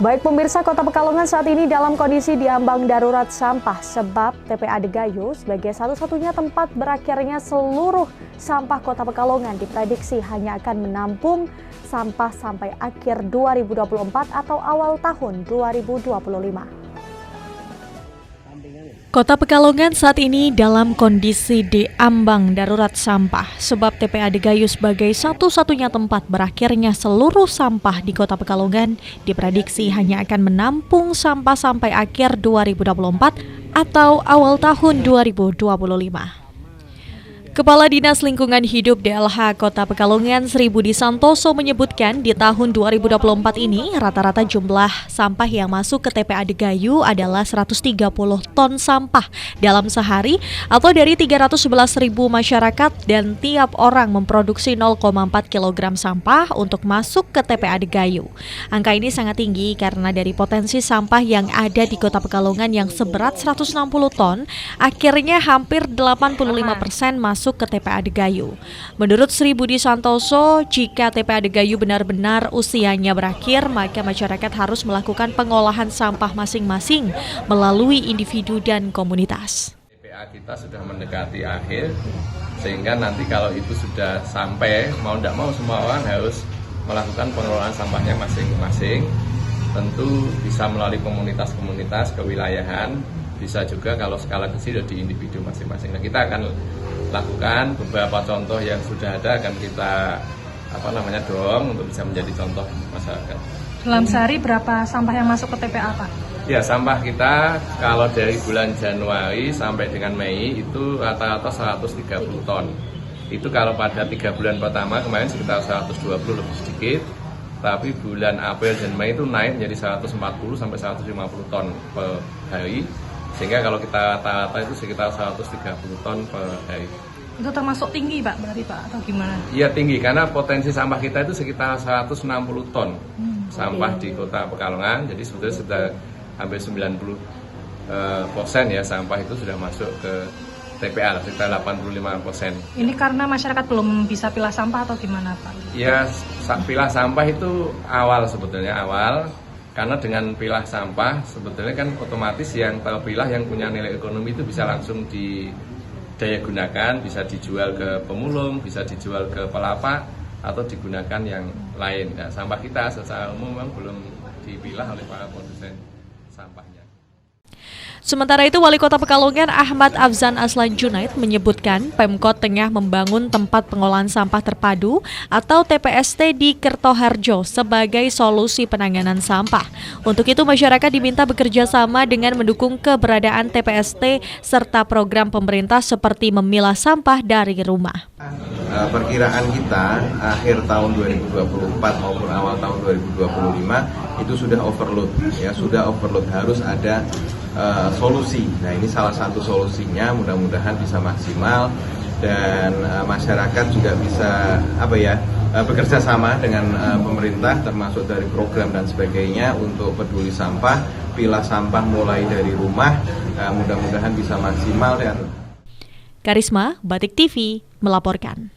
Baik pemirsa, Kota Pekalongan saat ini dalam kondisi diambang darurat sampah sebab TPA Degayu sebagai satu-satunya tempat berakhirnya seluruh sampah Kota Pekalongan diprediksi hanya akan menampung sampah sampai akhir 2024 atau awal tahun 2025. Kota Pekalongan saat ini dalam kondisi diambang darurat sampah sebab TPA Degayu sebagai satu-satunya tempat berakhirnya seluruh sampah di Kota Pekalongan diprediksi hanya akan menampung sampah sampai akhir 2024 atau awal tahun 2025. Kepala Dinas Lingkungan Hidup DLH Kota Pekalongan Sri Budi Santoso menyebutkan di tahun 2024 ini rata-rata jumlah sampah yang masuk ke TPA Degayu adalah 130 ton sampah dalam sehari atau dari 311.000 masyarakat dan tiap orang memproduksi 0,4 kg sampah untuk masuk ke TPA Degayu. Angka ini sangat tinggi karena dari potensi sampah yang ada di Kota Pekalongan yang seberat 160 ton, akhirnya hampir 85% masuk ke TPA Degayu. Menurut Sri Budi Santoso, jika TPA Degayu benar-benar usianya berakhir, maka masyarakat harus melakukan pengolahan sampah masing-masing melalui individu dan komunitas. TPA kita sudah mendekati akhir, sehingga nanti kalau itu sudah sampai, mau tidak mau semua orang harus melakukan pengelolaan sampahnya masing-masing. Tentu bisa melalui komunitas-komunitas kewilayahan, bisa juga kalau skala kecil di individu masing-masing. Nah, kita akan lakukan beberapa contoh yang sudah ada, akan kita dorong untuk bisa menjadi contoh masyarakat. Dalam sehari berapa sampah yang masuk ke TPA, Pak? Ya, sampah kita kalau dari bulan Januari sampai dengan Mei itu rata-rata 130 ton. Itu kalau pada 3 bulan pertama kemarin sekitar 120 lebih sedikit. Tapi bulan April dan Mei itu naik menjadi 140 sampai 150 ton per hari. Sehingga kalau kita rata-rata itu sekitar 130 ton per hari. Itu termasuk tinggi, Pak, berarti, Pak, atau gimana? Iya, tinggi karena potensi sampah kita itu sekitar 160 ton sampah di Kota Pekalongan. Jadi sebetulnya sudah hampir 90% ya sampah itu sudah masuk ke TPA, sekitar 85%. Ini karena masyarakat belum bisa pilah sampah atau gimana, Pak? Ya, pilah sampah itu sebetulnya awal. Karena dengan pilah sampah sebetulnya kan otomatis yang terpilah yang punya nilai ekonomi itu bisa langsung didaya gunakan, bisa dijual ke pemulung, bisa dijual ke pelapak atau digunakan yang lain. Nah, sampah kita secara umum memang belum dipilah oleh para produsen sampahnya. Sementara itu, Wali Kota Pekalongan Ahmad Afzan Aslan Junaid menyebutkan Pemkot tengah membangun tempat pengolahan sampah terpadu atau TPST di Kertoharjo sebagai solusi penanganan sampah. Untuk itu, masyarakat diminta bekerja sama dengan mendukung keberadaan TPST serta program pemerintah seperti memilah sampah dari rumah. Perkiraan kita akhir tahun 2024 maupun awal tahun 2025 itu sudah overload, harus ada solusi. Nah, ini salah satu solusinya, mudah-mudahan bisa maksimal dan masyarakat juga bisa bekerja sama dengan pemerintah termasuk dari program dan sebagainya untuk peduli sampah, pilah sampah mulai dari rumah, mudah-mudahan bisa maksimal. Dan Karisma, Batik TV melaporkan.